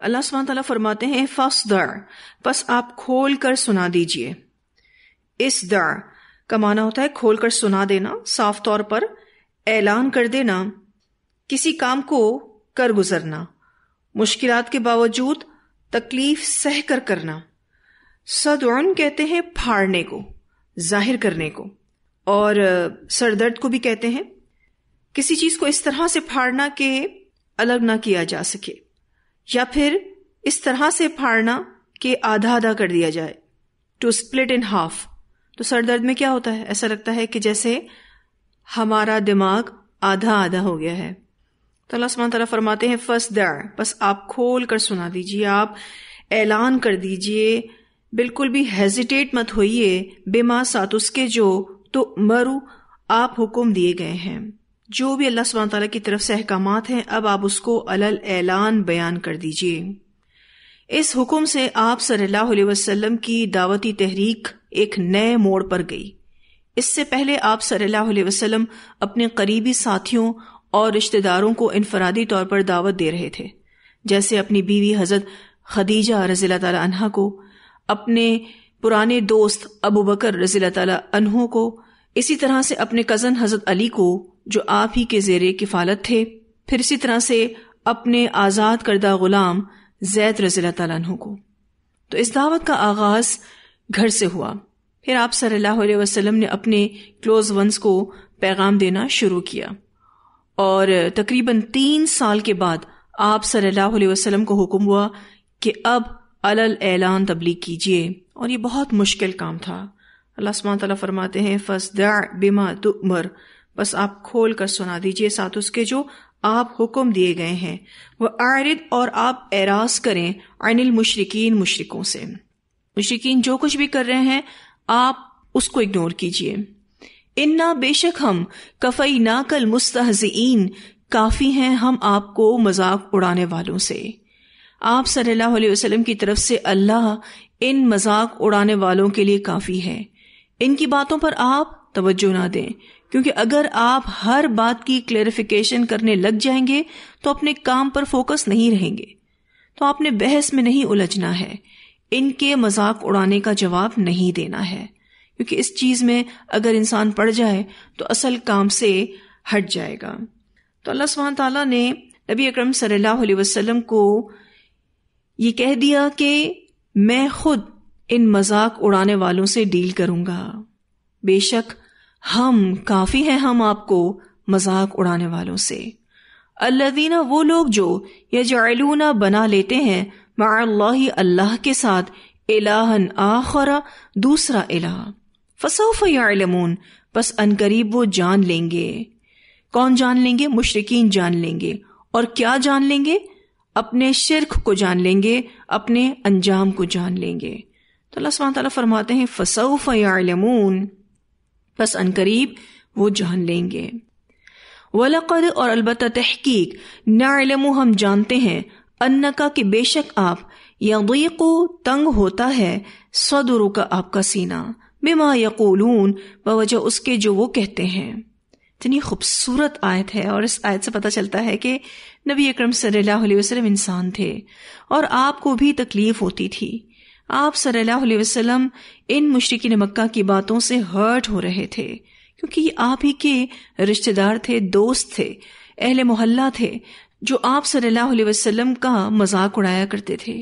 اللہ سبحانہ تعالیٰ فرماتے ہیں فاصدع، پس آپ کھول کر سنا دیجئے. اصدع کا معنی ہوتا ہے کھول کر سنا دینا، صاف طور پر اعلان کر دینا، کسی کام کو کر گزرنا، مشکلات کے باوجود تکلیف سہ کر کرنا. صدعن کہتے ہیں پھاڑنے کو، ظاہر کرنے کو، اور سر درد کو بھی کہتے ہیں. کسی چیز کو اس طرح سے پھاڑنا کہ الگ نہ کیا جا سکے، یا پھر اس طرح سے پھاڑنا کہ آدھا آدھا کر دیا جائے، ٹو اسپلٹ ان ہاف. تو سر درد میں کیا ہوتا ہے؟ ایسا لگتا ہے کہ جیسے ہمارا دماغ آدھا آدھا ہو گیا ہے. تو اللہ سبحانہ تعالیٰ فرماتے ہیں فاصدع، بس آپ کھول کر سنا دیجئے، آپ اعلان کر دیجئے، بالکل بھی ہیزیٹیٹ مت ہوئیے، بما ساتھ اس کے جو تو مرو آپ حکم دیے گئے ہیں. جو بھی اللہ سبحانہ تعالیٰ کی طرف سے احکامات ہیں اب آپ اس کو علل اعلان بیان کر دیجئے. اس حکم سے آپ صلی اللہ علیہ وسلم کی دعوتی تحریک ایک نئے موڑ پر گئی. اس سے پہلے آپ صلی اللہ علیہ وسلم اپنے قریبی ساتھیوں اور رشتہ داروں کو انفرادی طور پر دعوت دے رہے تھے، جیسے اپنی بیوی حضرت خدیجہ رضی اللہ تعالی عنہا کو، اپنے پرانے دوست ابو بکر رضی اللہ تعالی عنہ کو، اسی طرح سے اپنے کزن حضرت علی کو جو آپ ہی کے زیر کفالت تھے، پھر اسی طرح سے اپنے آزاد کردہ غلام زید رضی اللہ تعالیٰ عنہ کو. تو اس دعوت کا آغاز گھر سے ہوا. پھر آپ صلی اللہ علیہ وسلم نے اپنے کلوز ونس کو پیغام دینا شروع کیا، اور تقریباً 3 سال کے بعد آپ صلی اللہ علیہ وسلم کو حکم ہوا کہ اب علل اعلان تبلیغ کیجیے، اور یہ بہت مشکل کام تھا. اللہ سبحانہ تعالیٰ فرماتے ہیں فاصدع بما تؤمر، بس آپ کھول کر سنا دیجئے ساتھ اس کے جو آپ حکم دیے گئے ہیں. وَأَعْرِضْ، اور آپ اعراض کریں، عن المشرکین، مشرکوں سے. مشرکین جو کچھ بھی کر رہے ہیں آپ اس کو اگنور کیجئے. انا، بے شک ہم، کفیناک المستہزئین، کافی ہیں ہم آپ کو مذاق اڑانے والوں سے. آپ صلی اللہ علیہ وسلم کی طرف سے اللہ ان مذاق اڑانے والوں کے لیے کافی ہے. ان کی باتوں پر آپ توجہ نہ دیں، کیونکہ اگر آپ ہر بات کی کلیریفیکیشن کرنے لگ جائیں گے تو اپنے کام پر فوکس نہیں رہیں گے. تو آپ نے بحث میں نہیں الجھنا ہے، ان کے مذاق اڑانے کا جواب نہیں دینا ہے، کیونکہ اس چیز میں اگر انسان پڑ جائے تو اصل کام سے ہٹ جائے گا. تو اللہ سبحانہ تعالیٰ نے نبی اکرم صلی اللہ علیہ وسلم کو یہ کہہ دیا کہ میں خود ان مذاق اڑانے والوں سے ڈیل کروں گا. بے شک ہم کافی ہیں ہم آپ کو مذاق اڑانے والوں سے. الذین، وہ لوگ جو یجعلون، بنا لیتے ہیں، مع اللہ، اللہ کے ساتھ، الہا آخر، دوسرا الہ. فسوف یعلمون، پس عنقریب وہ جان لیں گے. کون جان لیں گے؟ مشرکین جان لیں گے. اور کیا جان لیں گے؟ اپنے شرک کو جان لیں گے، اپنے انجام کو جان لیں گے. تو اللہ سبحانہ تعالیٰ فرماتے ہیں فسوف یعلمون، پس عنقریب وہ جان لیں گے. وَلَقَدْ، اور البتہ تحقیق، نَعْلَمُ، ہم جانتے ہیں، أَنَّكَ، کہ بے شک آپ، يَضِيقُ، تنگ ہوتا ہے، صَدْرُكَ، آپ کا سینہ، بِمَا يَقُولُونَ، بوجہ اس کے جو وہ کہتے ہیں. اتنی خوبصورت آیت ہے، اور اس آیت سے پتہ چلتا ہے کہ نبی اکرم صلی اللہ علیہ وسلم انسان تھے اور آپ کو بھی تکلیف ہوتی تھی. آپ صلی اللہ علیہ وسلم ان مشرکین مکہ کی باتوں سے ہرٹ ہو رہے تھے، کیونکہ یہ آپ ہی کے رشتہ دار تھے، دوست تھے، اہل محلہ تھے، جو آپ صلی اللہ علیہ وسلم کا مذاق اڑایا کرتے تھے.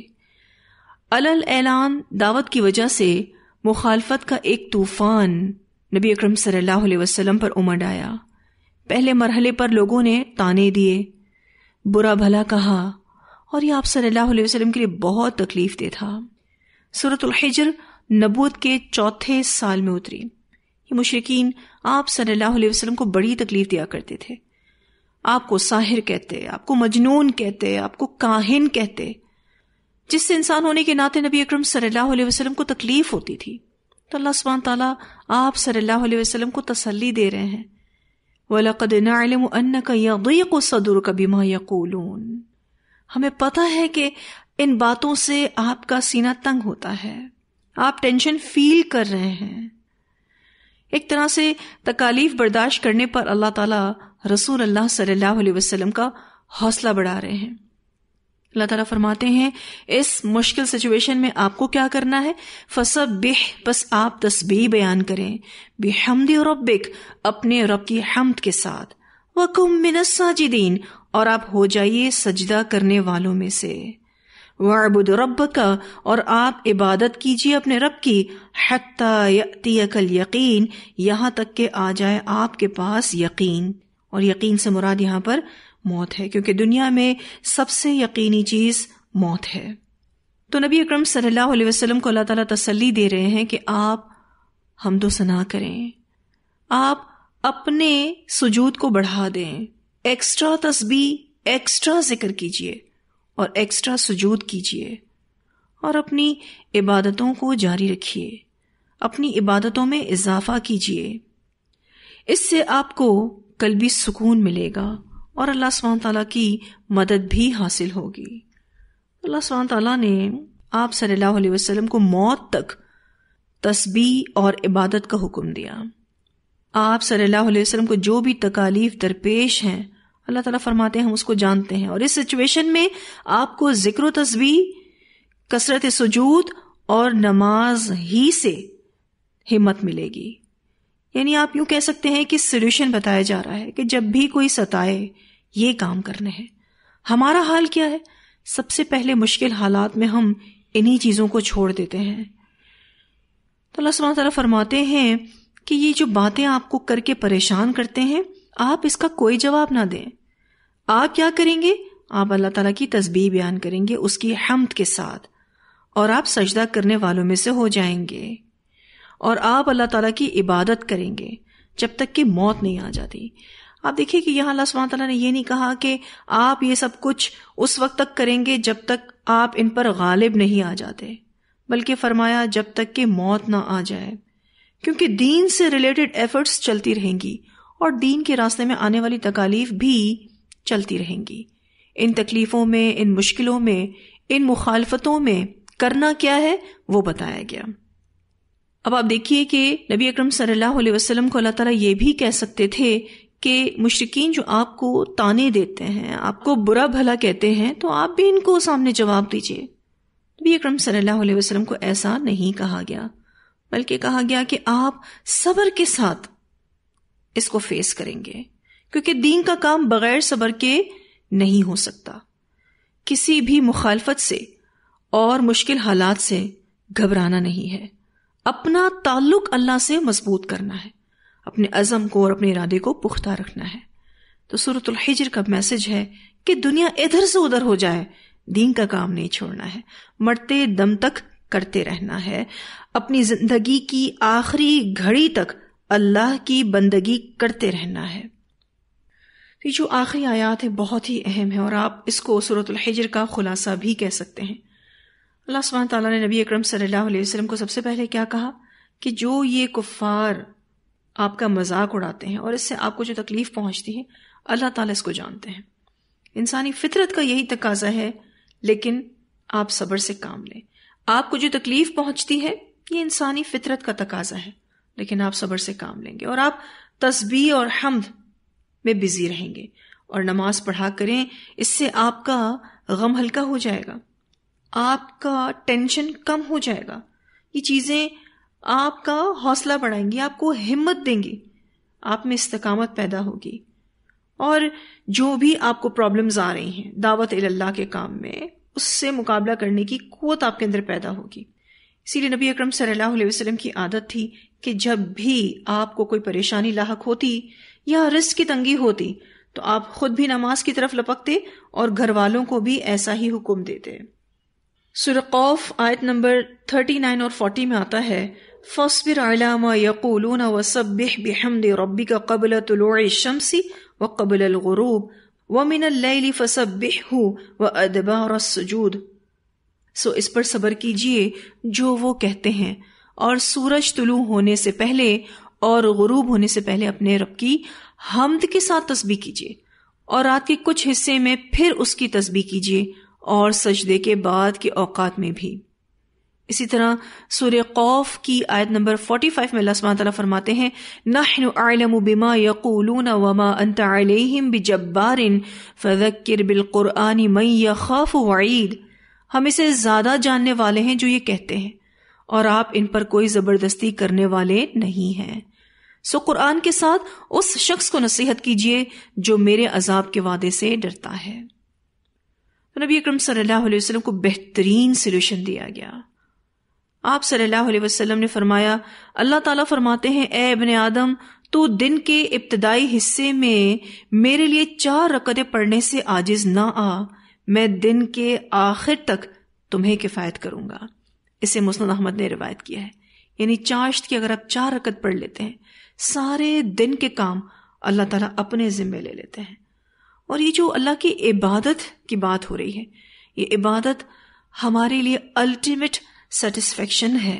علل اعلان دعوت کی وجہ سے مخالفت کا ایک طوفان نبی اکرم صلی اللہ علیہ وسلم پر امڈ آیا. پہلے مرحلے پر لوگوں نے طعنے دیے، برا بھلا کہا، اور یہ آپ صلی اللہ علیہ وسلم کے لیے بہت تکلیف دہ تھا. سورۃ الحجر نبوت کے 4 سال میں اتری. یہ مشرکین آپ صلی اللہ علیہ وسلم کو بڑی تکلیف دیا کرتے تھے. آپ کو ساحر کہتے، آپ کو مجنون کہتے، آپ کو کاہن کہتے، جس سے انسان ہونے کے ناطے نبی اکرم صلی اللہ علیہ وسلم کو تکلیف ہوتی تھی. تو اللہ سبحانہ تعالیٰ آپ صلی اللہ علیہ وسلم کو تسلی دے رہے ہیں، وَلَقَدْ نَعْلَمُ أَنَّكَ يَضِيقُ صَدْرُكَ بِمَا يَقُولُونَ، ہمیں پتہ ہے کہ ان باتوں سے آپ کا سینہ تنگ ہوتا ہے، آپ ٹینشن فیل کر رہے ہیں. ایک طرح سے تکالیف برداشت کرنے پر اللہ تعالیٰ رسول اللہ صلی اللہ علیہ وسلم کا حوصلہ بڑھا رہے ہیں. اللہ تعالیٰ فرماتے ہیں اس مشکل سچویشن میں آپ کو کیا کرنا ہے؟ فسبح، بس آپ تسبیح بیان کریں، بحمد ربک، اپنے رب کی حمد کے ساتھ، وکم من الساجدین، اور آپ ہو جائیے سجدہ کرنے والوں میں سے، وَاعْبُدْ رَبَّكَ، اور آپ عبادت کیجیے اپنے رب کی، حَتَّى يَأْتِيَكَ الْيَقِينَ، یہاں تک کہ آ جائے آپ کے پاس یقین، اور یقین سے مراد یہاں پر موت ہے، کیونکہ دنیا میں سب سے یقینی چیز موت ہے۔ تو نبی اکرم صلی اللہ علیہ وسلم کو اللہ تعالیٰ تسلی دے رہے ہیں کہ آپ حمد و ثنا کریں، آپ اپنے سجود کو بڑھا دیں، ایکسٹرا تسبیح، ایکسٹرا ذکر کیجیے اور ایکسٹرا سجود کیجیے، اور اپنی عبادتوں کو جاری رکھیے، اپنی عبادتوں میں اضافہ کیجیے۔ اس سے آپ کو قلبی سکون ملے گا اور اللہ سبحانہ تعالیٰ کی مدد بھی حاصل ہوگی۔ اللہ سبحانہ تعالیٰ نے آپ صلی اللہ علیہ وسلم کو موت تک تسبیح اور عبادت کا حکم دیا۔ آپ صلی اللہ علیہ وسلم کو جو بھی تکالیف درپیش ہیں، اللہ تعالیٰ فرماتے ہیں ہم اس کو جانتے ہیں، اور اس سچویشن میں آپ کو ذکر و تسبیح، کثرت سجود اور نماز ہی سے ہمت ملے گی۔ یعنی آپ یوں کہہ سکتے ہیں کہ سولوشن بتایا جا رہا ہے کہ جب بھی کوئی ستائے یہ کام کرنے ہیں۔ ہمارا حال کیا ہے؟ سب سے پہلے مشکل حالات میں ہم انہی چیزوں کو چھوڑ دیتے ہیں۔ تو اللہ سبحانہ تعالیٰ فرماتے ہیں کہ یہ جو باتیں آپ کو کر کے پریشان کرتے ہیں، آپ اس کا کوئی جواب نہ دیں۔ آپ کیا کریں گے؟ آپ اللہ تعالیٰ کی تسبیح بیان کریں گے اس کی حمد کے ساتھ، اور آپ سجدہ کرنے والوں میں سے ہو جائیں گے، اور آپ اللہ تعالیٰ کی عبادت کریں گے جب تک کہ موت نہیں آ جاتی۔ آپ دیکھیے کہ یہاں اللہ سبحانہ تعالیٰ نے یہ نہیں کہا کہ آپ یہ سب کچھ اس وقت تک کریں گے جب تک آپ ان پر غالب نہیں آ جاتے، بلکہ فرمایا جب تک کہ موت نہ آ جائے، کیونکہ دین سے ریلیٹڈ ایفرٹس چلتی رہیں گی اور دین کے راستے میں آنے والی تکالیف بھی چلتی رہیں گی۔ ان تکلیفوں میں، ان مشکلوں میں، ان مخالفتوں میں کرنا کیا ہے وہ بتایا گیا۔ اب آپ دیکھیے کہ نبی اکرم صلی اللہ علیہ وسلم کو اللہ تعالیٰ یہ بھی کہہ سکتے تھے کہ مشرکین جو آپ کو تانے دیتے ہیں، آپ کو برا بھلا کہتے ہیں، تو آپ بھی ان کو سامنے جواب دیجیے۔ نبی اکرم صلی اللہ علیہ وسلم کو ایسا نہیں کہا گیا، بلکہ کہا گیا کہ آپ صبر کے ساتھ اس کو فیس کریں گے، کیونکہ دین کا کام بغیر صبر کے نہیں ہو سکتا۔ کسی بھی مخالفت سے اور مشکل حالات سے گھبرانا نہیں ہے، اپنا تعلق اللہ سے مضبوط کرنا ہے، اپنے عزم کو اور اپنے ارادے کو پختہ رکھنا ہے۔ تو سورۃ الحجر کا میسج ہے کہ دنیا ادھر سے ادھر ہو جائے، دین کا کام نہیں چھوڑنا ہے، مرتے دم تک کرتے رہنا ہے، اپنی زندگی کی آخری گھڑی تک اللہ کی بندگی کرتے رہنا ہے۔ یہ جو آخری آیات ہے بہت ہی اہم ہے، اور آپ اس کو سورۃ الحجر کا خلاصہ بھی کہہ سکتے ہیں۔ اللہ سبحانہ تعالیٰ نے نبی اکرم صلی اللہ علیہ وسلم کو سب سے پہلے کیا کہا کہ جو یہ کفار آپ کا مذاق اڑاتے ہیں اور اس سے آپ کو جو تکلیف پہنچتی ہے، اللہ تعالیٰ اس کو جانتے ہیں۔ انسانی فطرت کا یہی تقاضا ہے، لیکن آپ صبر سے کام لیں۔ آپ کو جو تکلیف پہنچتی ہے یہ انسانی فطرت کا تقاضا ہے، لیکن آپ صبر سے کام لیں گے، اور آپ تسبیح اور حمد میں بزی رہیں گے، اور نماز پڑھا کریں۔ اس سے آپ کا غم ہلکا ہو جائے گا، آپ کا ٹینشن کم ہو جائے گا۔ یہ چیزیں آپ کا حوصلہ بڑھائیں گی، آپ کو ہمت دیں گی، آپ میں استقامت پیدا ہوگی، اور جو بھی آپ کو پرابلمز آ رہی ہیں دعوت اللہ کے کام میں، اس سے مقابلہ کرنے کی قوت آپ کے اندر پیدا ہوگی۔ اسی لیے نبی اکرم صلی اللہ علیہ وسلم کی عادت تھی کہ جب بھی آپ کو کوئی پریشانی لاحق ہوتی یا رزق کی تنگی ہوتی تو آپ خود بھی نماز کی طرف لپکتے اور گھر والوں کو بھی ایسا ہی حکم دیتے۔ سورہ قوف آیت نمبر 39 اور 40 میں آتا ہے، فَاصْبِرْ عَلَىٰ مَا يَقُولُونَ وَسَبِّحْ بِحَمْدِ رَبِّكَ قَبْلَ طُلُوعِ الشَّمْسِ وَقَبْلَ الْغُرُوبِ وَمِنَ اللَّيْلِ فَسَبِّحْهُ وَأَدْبَارَ السُّجُودِ۔ سو اس پر صبر کیجئے جو وہ کہتے ہیں، اور سورج طلوع ہونے سے پہلے اور غروب ہونے سے پہلے اپنے رب کی حمد کے ساتھ تسبیح کیجئے، اور رات کے کچھ حصے میں پھر اس کی تسبیح کیجئے، اور سجدے کے بعد کے اوقات میں بھی۔ اسی طرح سورہ قوف کی آیت نمبر 45 میں اللہ سبحانہ تعالیٰ فرماتے ہیں نحن اعلم بما یقولون وما انت علیہم بجبار فذکر بالقرآن من یخاف وعید. ہم اسے زیادہ جاننے والے ہیں جو یہ کہتے ہیں اور آپ ان پر کوئی زبردستی کرنے والے نہیں ہیں. سو قرآن کے ساتھ اس شخص کو نصیحت کیجئے جو میرے عذاب کے وعدے سے ڈرتا ہے. نبی اکرم صلی اللہ علیہ وسلم کو بہترین سولوشن دیا گیا. آپ صلی اللہ علیہ وسلم نے فرمایا اللہ تعالیٰ فرماتے ہیں اے ابن آدم تو دن کے ابتدائی حصے میں میرے لیے 4 رکعتیں پڑھنے سے عاجز نہ آ، میں دن کے آخر تک تمہیں کفایت کروں گا. اسے مسند احمد نے روایت کیا ہے. یعنی چاشت کی اگر آپ 4 رکعت پڑھ لیتے ہیں سارے دن کے کام اللہ تعالیٰ اپنے ذمے لے لیتے ہیں. اور یہ جو اللہ کی عبادت کی بات ہو رہی ہے، یہ عبادت ہمارے لیے الٹیمیٹ سیٹسفیکشن ہے،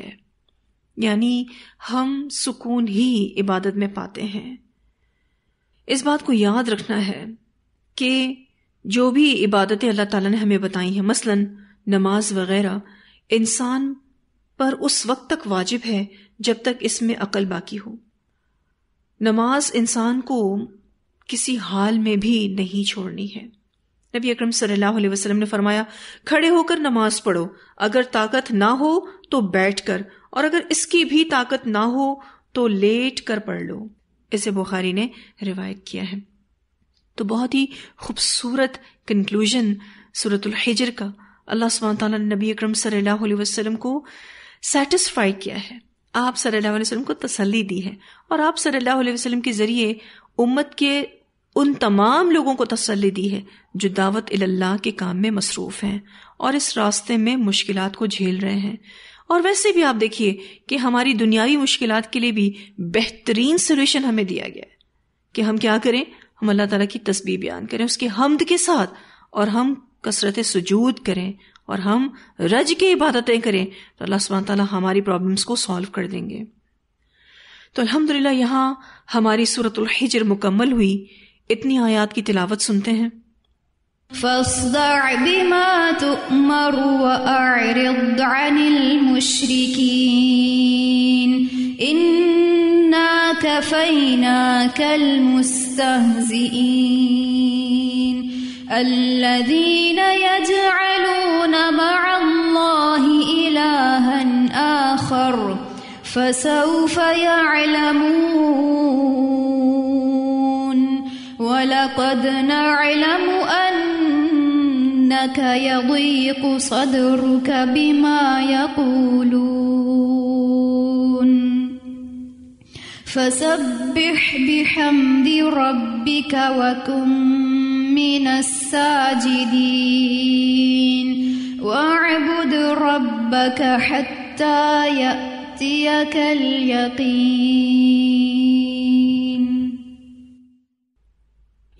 یعنی ہم سکون ہی عبادت میں پاتے ہیں. اس بات کو یاد رکھنا ہے کہ جو بھی عبادتیں اللہ تعالیٰ نے ہمیں بتائی ہیں، مثلا نماز وغیرہ، انسان پر اس وقت تک واجب ہے جب تک اس میں عقل باقی ہو. نماز انسان کو کسی حال میں بھی نہیں چھوڑنی ہے. نبی اکرم صلی اللہ علیہ وسلم نے فرمایا کھڑے ہو کر نماز پڑھو، اگر طاقت نہ ہو تو بیٹھ کر، اور اگر اس کی بھی طاقت نہ ہو تو لیٹ کر پڑھ لو. اسے بخاری نے روایت کیا ہے. تو بہت ہی خوبصورت کنکلوژن سورۃ الحجر کا اللہ سبحانہ تعالیٰ نے نبی اکرم صلی اللہ علیہ وسلم کو سیٹسفائی کیا ہے. آپ صلی اللہ علیہ وسلم کو تسلی دی ہے، اور آپ صلی اللہ علیہ وسلم کے ذریعے امت کے ان تمام لوگوں کو تسلی دی ہے جو دعوت اللہ کے کام میں مصروف ہیں اور اس راستے میں مشکلات کو جھیل رہے ہیں. اور ویسے بھی آپ دیکھیے کہ ہماری دنیاوی مشکلات کے لیے بھی بہترین سولوشن ہمیں دیا گیا ہے کہ ہم کیا کریں، ہم اللہ تعالیٰ کی تسبیح بیان کریں اس کی حمد کے ساتھ، اور ہم کثرت سجود کریں اور ہم رج کے عبادتیں کریں تو اللہ سبحانہ تعالیٰ ہماری پرابلمز کو سالو کر دیں گے. تو الحمدللہ یہاں ہماری سورۃ الحجر مکمل ہوئی. اتنی آیات کی تلاوت سنتے ہیں. فاصدع بما تؤمر وأعرض عن المشركين إنا كفيناك المستهزئين الذين يجعلون مع الله إلها آخر فسوف يعلمون وَلَقَدْ نَعْلَمُ أَنَّكَ يَضِيقُ صَدْرُكَ بِمَا يَقُولُونَ فَسَبِّحْ بِحَمْدِ رَبِّكَ وَكُن مِّنَ السَّاجِدِينَ وَاعْبُدْ رَبَّكَ حَتَّى يَأْتِيَكَ الْيَقِينُ.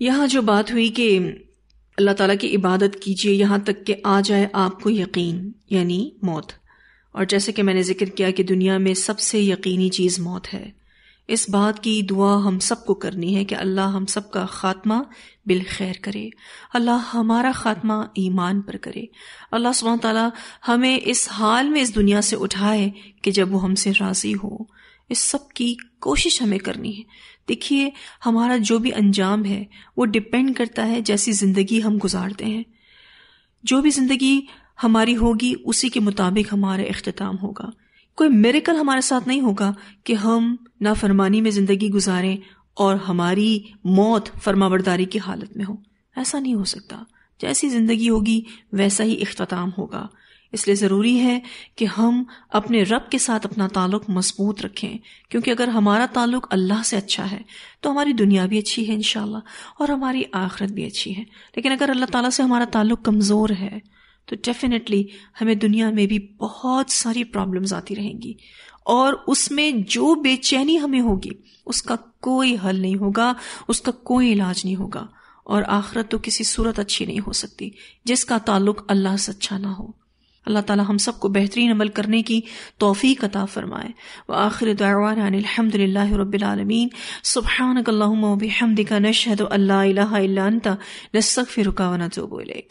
یہاں جو بات ہوئی کہ اللہ تعالیٰ کی عبادت کیجیے یہاں تک کہ آ جائے آپ کو یقین، یعنی موت. اور جیسے کہ میں نے ذکر کیا کہ دنیا میں سب سے یقینی چیز موت ہے. اس بات کی دعا ہم سب کو کرنی ہے کہ اللہ ہم سب کا خاتمہ بالخیر کرے، اللہ ہمارا خاتمہ ایمان پر کرے، اللہ سبحانہ تعالیٰ ہمیں اس حال میں اس دنیا سے اٹھائے کہ جب وہ ہم سے راضی ہو. اس سب کی کوشش ہمیں کرنی ہے. دیکھیے ہمارا جو بھی انجام ہے وہ ڈپینڈ کرتا ہے جیسی زندگی ہم گزارتے ہیں. جو بھی زندگی ہماری ہوگی اسی کے مطابق ہمارا اختتام ہوگا. کوئی میریکل ہمارے ساتھ نہیں ہوگا کہ ہم نافرمانی میں زندگی گزاریں اور ہماری موت فرمانبرداری کی حالت میں ہو. ایسا نہیں ہو سکتا. جیسی زندگی ہوگی ویسا ہی اختتام ہوگا. اس لیے ضروری ہے کہ ہم اپنے رب کے ساتھ اپنا تعلق مضبوط رکھیں، کیونکہ اگر ہمارا تعلق اللہ سے اچھا ہے تو ہماری دنیا بھی اچھی ہے انشاءاللہ اور ہماری آخرت بھی اچھی ہے. لیکن اگر اللہ تعالیٰ سے ہمارا تعلق کمزور ہے تو ڈیفینیٹلی ہمیں دنیا میں بھی بہت ساری پرابلمز آتی رہیں گی، اور اس میں جو بے چینی ہمیں ہوگی اس کا کوئی حل نہیں ہوگا، اس کا کوئی علاج نہیں ہوگا. اور آخرت تو کسی صورت اچھی نہیں ہو سکتی جس کا تعلق اللہ سے اچھا نہ ہو. اللہ تعالی ہم سب کو بہترین عمل کرنے کی توفیق عطا فرمائے. وآخر دعوانا ان الحمد للہ رب العالمین. سبحانک اللہم وبحمدک نشہد ان لا الہ الا انت نستغفرک ونتوب الیک.